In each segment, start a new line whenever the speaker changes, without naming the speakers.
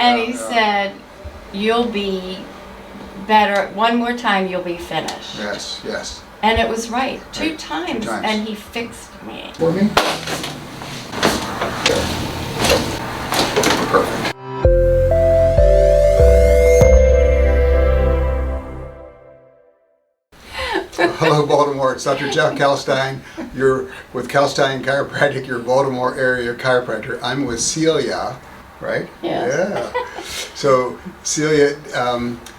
And he said, you'll be better, one more time you'll be finished.
Yes, yes.
And it was right,
Right.
two times,
2 times.
and he fixed me.
For me? Perfect. Hello, Baltimore. It's Dr. Jeff Kalkstein. You're with Kalkstein Chiropractic, your Baltimore area chiropractor. I'm with Celia, right?
Yes.
Yeah. So, Celia,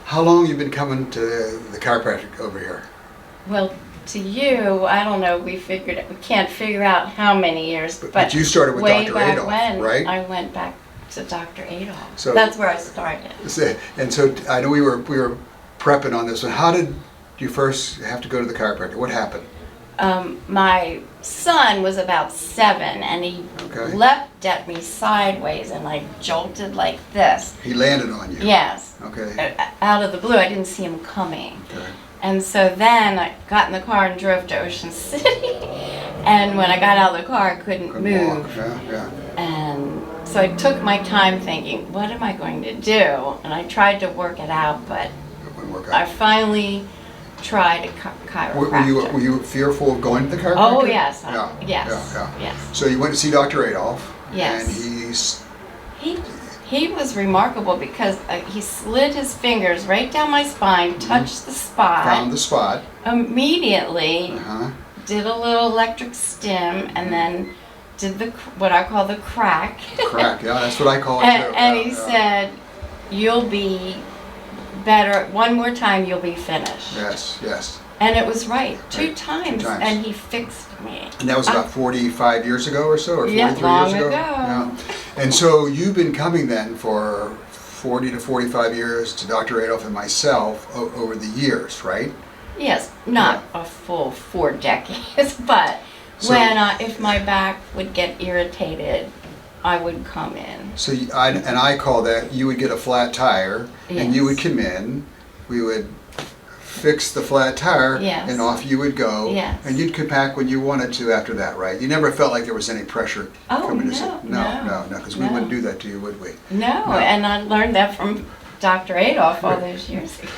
how long have you been coming to the chiropractic over here?
Well, to you, I don't know, we can't figure out how many years, but
you started with
way
Dr.
back
Adolf,
when,
right?
I went back to Dr. Adolf.
So-
That's where I started.
And so I know we were prepping on this one. How did you first have to go to the chiropractor? What happened?
My son was about 7, and he
Okay.
leapt at me sideways, and I jolted like this.
He landed on you.
Yes.
Okay.
Out of the blue, I didn't see him coming.
Okay.
And so then I got in the car and drove to Ocean City. And when I got out of the car, I couldn't
Couldn't
move.
walk. Yeah, yeah.
And so I took my time thinking, what am I going to do? And I tried to work it out, but
It wouldn't work
I
out.
finally tried a chiropractor.
Were you fearful of going to the chiropractor?
Oh, yes.
Yeah.
Yes.
Yeah, yeah.
Yes.
So you went to see Dr. Adolf.
Yes.
And
He was remarkable because he slid his fingers right down my spine, touched the spot,
found the spot.
immediately
Uh-huh.
did a little electric stim, and then did what I call the crack.
Crack, yeah, that's what I call it too.
and
Yeah,
he
yeah.
said, you'll be better, one more time you'll be finished.
Yes, yes.
And it was right, two
Right,
times,
2 times.
and he fixed me.
And that was about 45 years ago or so, or 43
Yeah, long
years ago?
ago.
Yeah. And so you've been coming then for 40 to 45 years to Dr. Adolf and myself over the years, right?
Yes, not a full 4 decades, but
So-
if my back would get irritated, I would come in.
So I call that, you would get a flat tire, and you would come in, we would fix the flat tire,
Yes.
and off you would go,
Yes.
and you'd come back when you wanted to after that, right? You never felt like there was any pressure
Oh,
coming to
no,
No, because we
no.
wouldn't do that to you, would we?
No,
No.
and I learned that from Dr. Adolf all those years ago.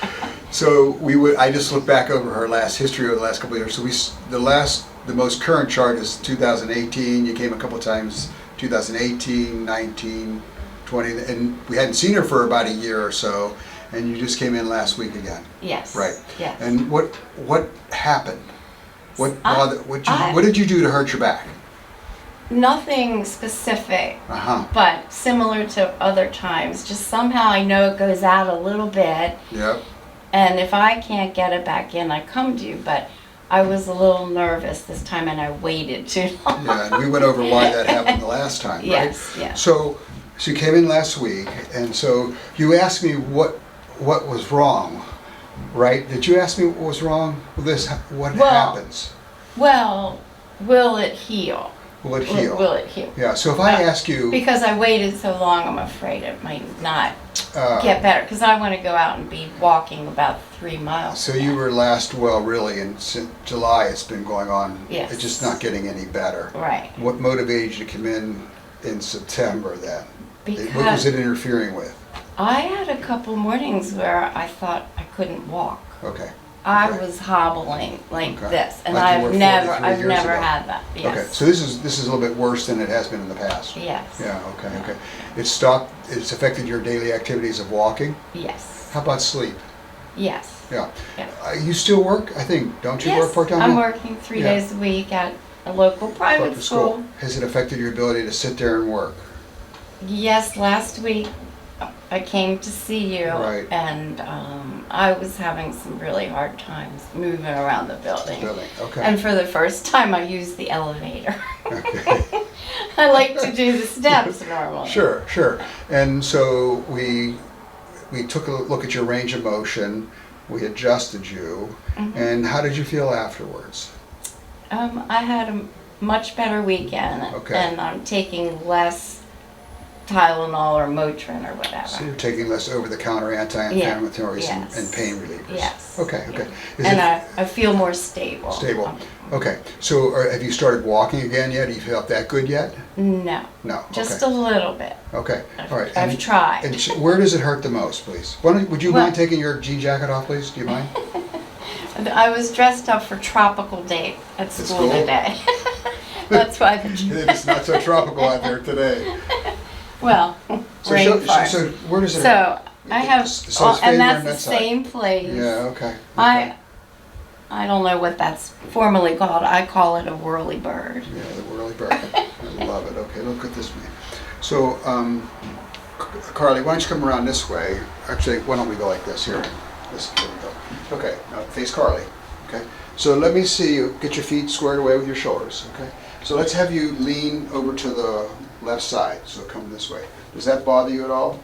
So I just looked back over her history over the last couple of years. So the most current chart is 2018. You came a couple of times, 2018, 19, 20, and we hadn't seen her for about a year or so, and you just came in last week again.
Yes.
Right.
Yes.
And what happened? What
I-
did you do to hurt your back?
Nothing specific,
Uh-huh.
but similar to other times. Just somehow I know it goes out a little bit,
Yep.
and if I can't get it back in, I come to you. But I was a little nervous this time, and I waited too long.
Yeah, and we went over why that happened the last time, right?
Yes, yes.
So you came in last week, and so you asked me what was wrong, right? Did you ask me what was wrong with this? What happens?
Well, will it heal?
Will it heal?
Will it heal?
Yeah, so if I ask you...
Because I waited so long, I'm afraid it might not
uh,
get better. Because I want to go out and be walking about 3 miles.
So you were last, really, since July it's been going on.
Yes.
It's just not getting any better.
Right.
What motivated you to come in September then? What was
Because
it interfering with?
I had a couple mornings where I thought I couldn't walk.
Okay.
I
Okay.
was hobbling like
Okay.
this, and
Like you were 43
I've
years
never
ago.
had that. Yes.
Okay, so this is a little bit worse than it has been in the past.
Yes.
Yeah, okay. It's affected your daily activities of walking?
Yes.
How about sleep?
Yes.
Yeah.
Yes.
You still work, I think, don't you work
Yes.
part-time?
I'm working 3
Yeah.
days a week at a local private
Private
school.
Has it affected your ability to sit there and work?
Yes, last week I came to see you,
Right.
and I was having some really hard times moving around the building.
Okay.
And for the first time, I used the elevator.
Okay.
I like to do the steps normally.
Sure. And so we took a look at your range of motion, we adjusted you,
Mm-hmm.
and how did you feel afterwards?
I had a much better weekend,
Okay.
and I'm taking less Tylenol or Motrin or
So
whatever.
you're taking less over-the-counter anti-inflammatories
Yes.
and pain relievers?
Yes.
Okay, okay. Is
And
it
I feel more stable.
stable? Okay, so have you started walking again yet? Do you feel that good yet?
No.
No,
Just
okay.
a little bit.
Okay, all right.
I've tried.
And where does it hurt the most, please? Would you
Well-
mind taking your jean jacket off, please? Do you mind?
I was dressed up for tropical day at school
school?
today. That's why
It's not so tropical out there today.
well,
So,
rainforest.
so where does it
So
hurt?
I have,
So it's
and
favoring
that's the
that side.
same place.
Yeah, okay.
I don't know what that's formally called. I call it a whirly bird.
Yeah, the whirly bird. I love it. Okay, look at this man. So, Carly, why don't you come around this way? Actually, why don't we go like this here? There we go. Okay, now face Carly. Okay. So let me see you get your feet squared away with your shoulders. Okay. So let's have you lean over to the left side. So come this way. Does that bother you at all?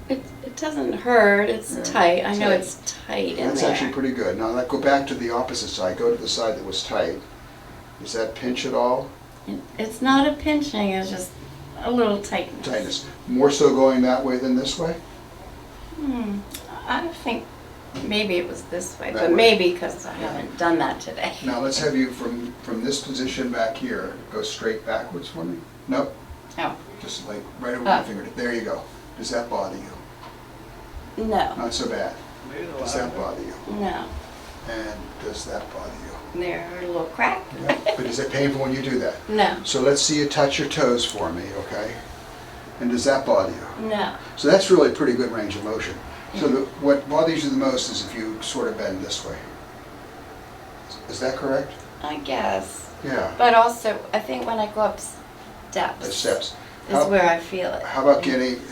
It doesn't hurt. It's
Yeah,
tight. I know
tight.
it's tight in
That's
there.
actually pretty good. Now go back to the opposite side. Go to the side that was tight. Does that pinch at all?
It's not a pinching. It's just a little tightness.
Tightness. More so going that way than this way?
I think maybe it was this way,
That
but
way.
maybe because I haven't done that today.
Now let's have you from this position back here, go straight backwards for me. Nope,
Oh,
just like right over my fingertip. There you go. Does that bother you?
no,
Not so bad. Does that bother you?
no.
And does that bother you?
They're a little cracked.
Yeah. But is it painful when you do that?
No,
So let's see you touch your toes for me, okay? And does that bother you?
no.
So that's really a pretty good range of motion. So what bothers you the most is if you sort of bend this way. Is that correct?
I guess.
Yeah.
But also, I think when I go up steps,
The steps.
is where I feel it.
How about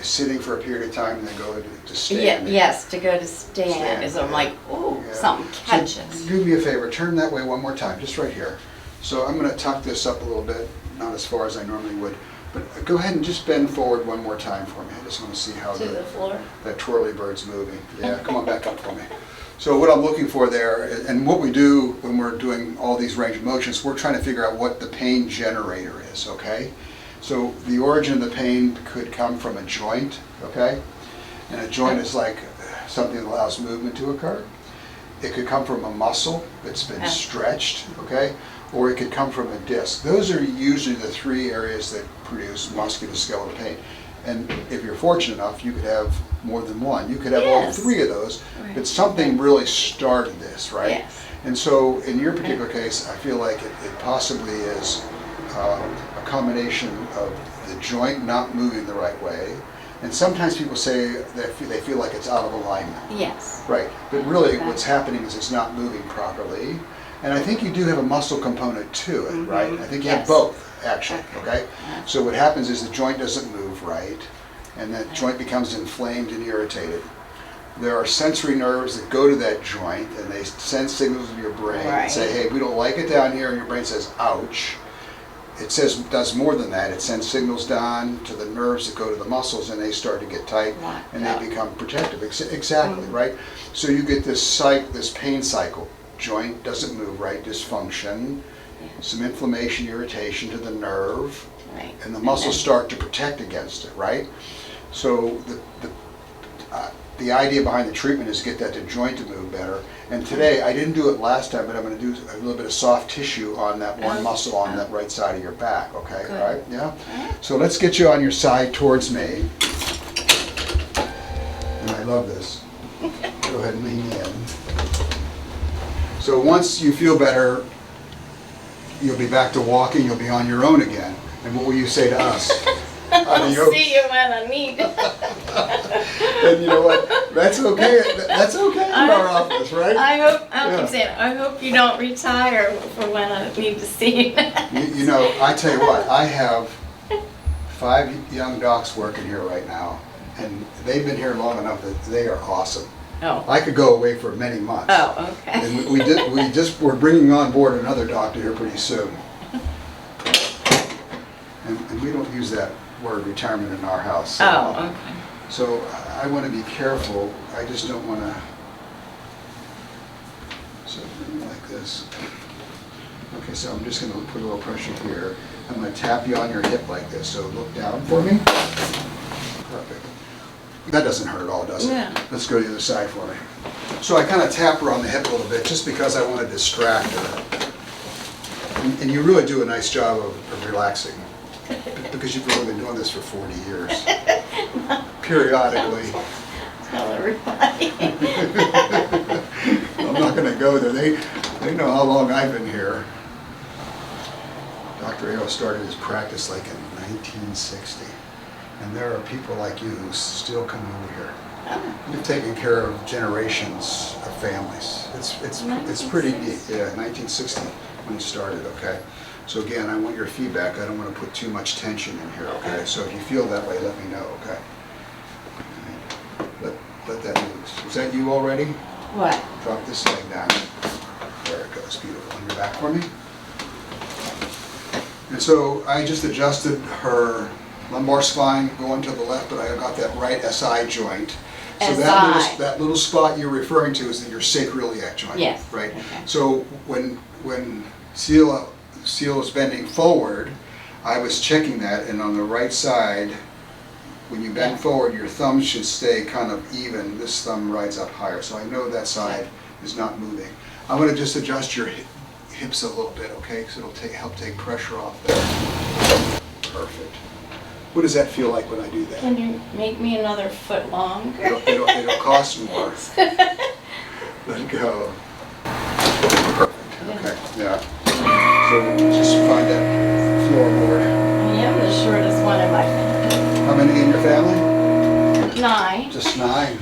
sitting for a period of time and then go to stand?
Yes, to go to stand
Stand,
is I'm
yeah.
like, ooh,
Yeah.
something
So
catches.
do me a favor, turn that way one more time, just right here. So I'm going to tuck this up a little bit, not as far as I normally would, but go ahead and just bend forward one more time for me. I just want to see how
To the floor.
that twirly bird's moving. Yeah, come on back up for me. So what I'm looking for there, and what we do when we're doing all these range of motions, we're trying to figure out what the pain generator is, okay? So the origin of the pain could come from a joint, okay? And a joint is like something that allows movement to occur. It could come from a muscle that's been stretched, okay? Or it could come from a disc. Those are usually the three areas that produce musculoskeletal pain. And if you're fortunate enough, you could have more than one. You could have all
Yes.
three of those,
Right.
but something really started this, right?
Yes.
And so in your particular case, I feel like it possibly is a combination of the joint not moving the right way. And sometimes people say that they feel like it's out of alignment.
Yes.
Right, but really
Okay.
what's happening is it's not moving properly. And I think you do have a muscle component to it, right? I think you have
Yes.
both, actually, okay?
Yeah.
So what happens is the joint doesn't move right, and that joint becomes inflamed and irritated. There are sensory nerves that go to that joint, and they send signals to your brain and say,
Right.
hey, we don't like it down here, and your brain says, ouch. It does more than that. It sends signals down to the nerves that go to the muscles, and they start to get tight,
Locked
and
up.
they become protective. Exactly, right? So you get this pain cycle. Joint doesn't move right, dysfunction, some inflammation, irritation to the nerve,
Right.
and the muscles start to protect against it, right? So the idea behind the treatment is get that joint to move better. And today, I didn't do it last time, but I'm going to do a little bit of soft tissue on that one muscle on that right side of your back, okay?
Good.
All right, yeah? So let's get you on your side towards me. And I love this. Go ahead and lean in. So once you feel better, you'll be back to walking, you'll be on your own again. And what will you say to us?
I'll see you when I need.
And you know what? That's okay. That's okay in our office, right?
I'll keep saying, I hope you don't retire for when I need to see you.
You know, I tell you what, I have 5 young docs working here right now, and they've been here long enough that they are awesome.
Oh.
I could go away for many months.
Oh, okay.
And we're bringing on board another doctor here pretty soon. And we don't use that word retirement in our house.
Oh, okay.
So I want to be careful. I just don't want to. So like this. Okay, so I'm just going to put a little pressure here. I'm going to tap you on your hip like this. So look down for me. Perfect. That doesn't hurt at all, does it?
Yeah.
Let's go to the other side for me. So I kind of tap her on the hip a little bit just because I want to distract her. And you really do a nice job of relaxing because you've really been doing this for 40 years. Periodically.
Tell everybody.
I'm not going to go there. They know how long I've been here. Dr. Ayo started his practice like in 1960. And there are people like you who still come over here. You've taken care of generations of families. It's pretty neat. Yeah, 1960 when you started, okay? So again, I want your feedback. I don't want to put too much tension in here, okay? So if you feel that way, let me know, okay? Let that loose. Is that you already?
What?
Drop this leg down. There it goes, beautiful. On your back for me. And so I just adjusted her lumbar spine going to the left, but I got that right SI joint. So that little spot you're referring to is your sacroiliac joint.
Yes.
Right?
Okay.
So when Seal is bending forward, I was checking that, and on the right side, when you bend forward, your thumb should stay kind of even. This thumb rides up higher, so I know that side is not moving. I'm going to just adjust your hips a little bit, okay? So it'll help take pressure off there. Perfect. What does that feel like when I do that?
Can you make me another foot longer?
It'll cost more. Let go. Perfect. Okay. Yeah. So just find that floorboard.
I am the shortest one in my family.
How many in your family?
9.
Just 9.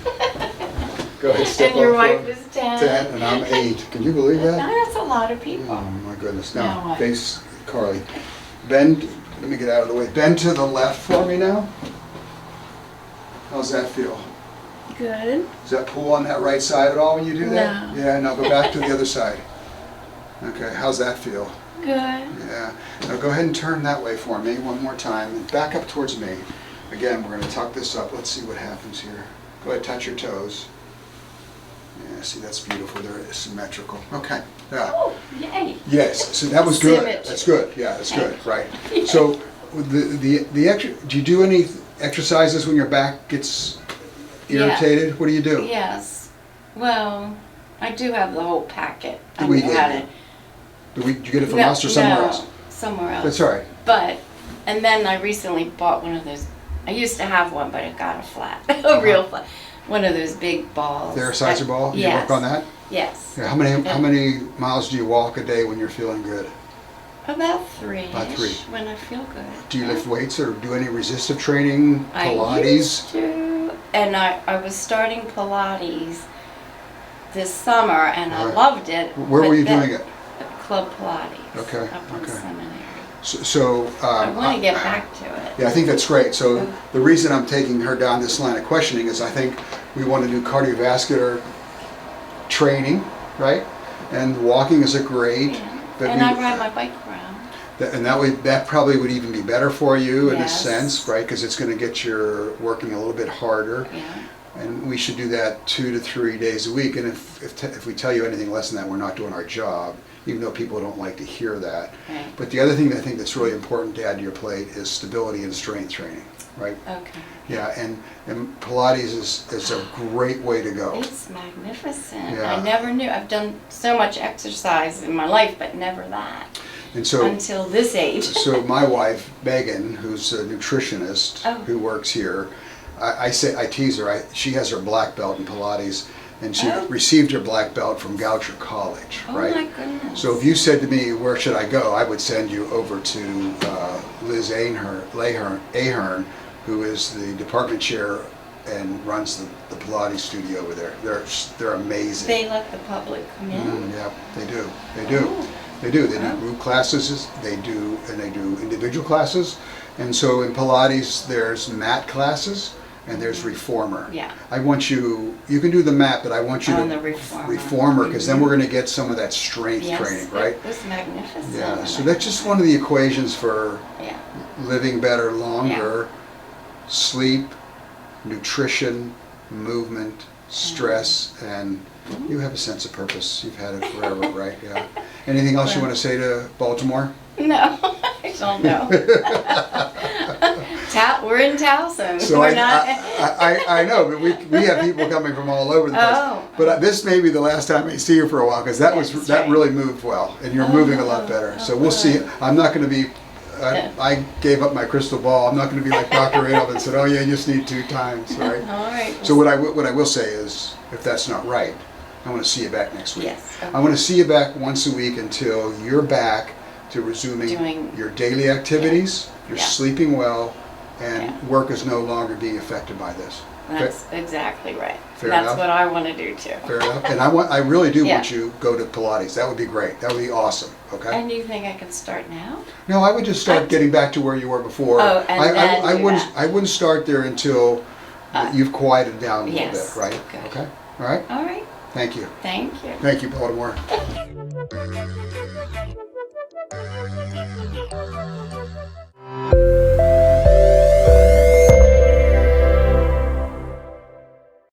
Go ahead, step
And your
up
wife
for
is 10.
10, and I'm 8. Can you believe that?
That's a lot of people.
Oh my goodness.
Now
Now,
what?
face Carly. Bend, let me get out of the way. Bend to the left for me now. How's that feel?
Good.
Does that pull on that right side at all when you do that?
No.
Yeah, now go back to the other side. Okay, how's that feel?
Good.
Yeah. Now go ahead and turn that way for me one more time and back up towards me. Again, we're going to tuck this up. Let's see what happens here. Go ahead, touch your toes. Yeah, see, that's beautiful. They're symmetrical. Okay. Yeah.
Oh, yay.
Yes. So that was good.
Symmetry.
That's good. Yeah, that's good. Right. So the extra. Do you do any exercises when your back gets irritated?
Yeah.
What do you do?
Yes. Well, I do have the whole packet. I
We
know
did.
how to.
Did you get it from us or somewhere else?
Somewhere else.
That's all right.
But, and then I recently bought one of those. I used to have one, but it got a flat, a real flat. One of those big balls.
Their size of ball? You
Yes.
work on that?
Yes.
Yeah, how many miles do you walk a day when you're feeling good?
About 3.
About 3.
When I feel good.
Do you lift weights or do any resistive training,
I
Pilates?
used to, and I was starting Pilates this summer, and I
Right.
loved it.
Where
but
were you
then-
doing it?
Club Pilates.
Okay,
Up in
okay.
Seminary.
So
I want to get back to it.
Yeah, I think that's great. So the reason I'm taking her down this line of questioning is I think we want to do cardiovascular training, right? And walking is a great.
Yeah.
but
And
we-
I ride my bike around.
And that probably would even be better for you in a
Yes.
sense, right? Because it's going to get your working a little bit harder.
Yeah.
And we should do that 2 to 3 days a week. And if we tell you anything less than that, we're not doing our job, even though people don't like to hear that.
Right.
But the other thing that I think that's really important to add to your plate is stability and strength training, right?
Okay.
Yeah, and Pilates is a great way to go.
It's magnificent.
Yeah.
I never knew. I've done so much exercise in my life, but never that
And so,
until this age.
so my wife, Megan, who's a nutritionist
Oh.
who works here, I tease her, she has her black belt in Pilates, and she
Oh.
received her black belt from Goucher College,
Oh
right?
my goodness.
So if you said to me, where should I go? I would send you over to Liz Ahern, who is the department chair and runs the Pilates studio over there. They're amazing.
They let the public come in.
Yeah, they do. They do.
Oh.
They do. They do
Oh.
group classes. They do individual classes. And so in Pilates, there's mat classes and there's reformer.
Yeah.
I want you can do the mat, but I want you
On
to
the reformer.
reformer, because then we're going to get some of that strength
Yes,
training, right?
It was magnificent.
Yeah. So that's just one of the equations for
Yeah.
living better longer. Sleep, nutrition, movement, stress, and you have a sense of purpose. You've had it forever, right? Yeah. Anything else you want to say to Baltimore?
No, I don't know. We're in Towson.
So
We're
I,
not.
I know, but we have people coming from all over the place.
Oh.
But this may be the last time I see you for a while, because that
That's
that
right.
really moved well, and you're moving a lot better. So we'll see. I'm not going to be. I gave up my crystal ball. I'm not going to be like Dr. Adolf and said, "Oh yeah, you just need 2 times, right?"
All right.
So what I will say is, if that's not right, I want to see you back next week.
Yes. Okay.
I want to see you back once a week until you're back to resuming
Doing-
your daily activities. You're
Yeah.
sleeping well, and
Yeah.
work is no longer being affected by this.
That's exactly right.
Fair
That's
enough.
what I want to do too.
Fair enough. And I really do
Yeah.
want you to go to Pilates. That would be great. That would be awesome. Okay.
And you think I can start now?
No, I would just start getting back to where you were before.
Oh, and then
I
do
wouldn't.
that.
I wouldn't start there until you've quieted down a little
yes.
bit, right?
Good.
Okay. All right.
All right.
Thank you.
Thank you.
Thank you, Baltimore.